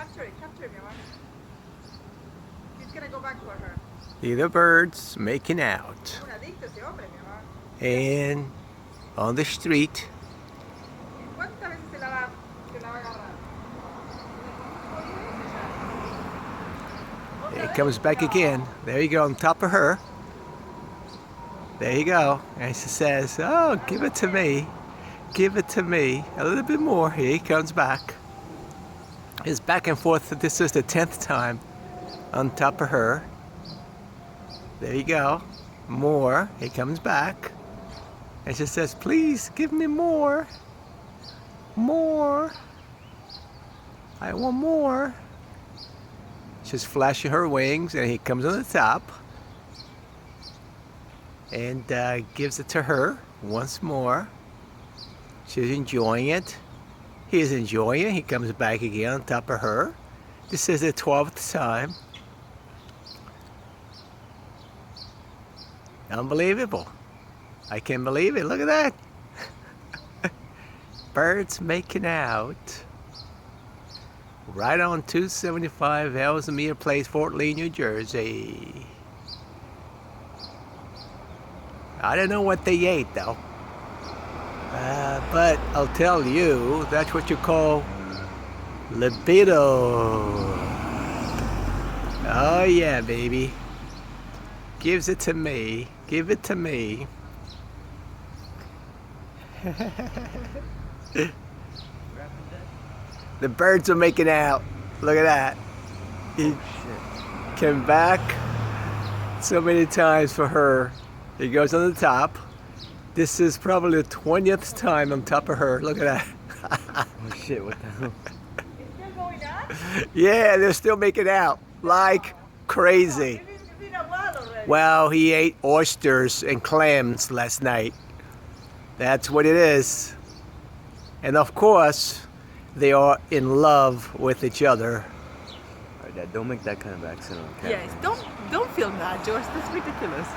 capture it, mi amor. He's gonna go back for her. See the birds making out. Un adicto ese hombre, mi amor. And on the street, ¿Cuántas veces se la va a agarrar? it comes back again. There you go, on top of her. There you go. And she says, oh, give it to me. Give it to me. A little bit more. Here he comes back. It's back and forth. This is the 10th time on top of her. There you go. More. He comes back. And she says, please give me more. More. I want more. She's flashing her wings and he comes on the top. And gives it to her once more. She's enjoying it. He's enjoying it. He comes back again on top of her. This is the 12th time. Unbelievable. I can't believe it. Look at that. Birds making out. Right on 275 Ellesmere Place, Fort Lee, New Jersey. I don't know what they ate though. But I'll tell you, that's what you call libido. Oh yeah, baby. Gives it to me. Give it to me. The birds are making out. Look at that. He came back so many times for her. He goes on the top. This is probably the 20th time on top of her. Look at that. Oh shit, what the hell? It's still going on? Yeah, they're still making out like crazy. It's been a while already. Well, he ate oysters and clams last night. That's what it is. And of course, they are in love with each other. Alright, Dad, don't make that kind of accent on camera. Yes, don't film that, George. That's ridiculous.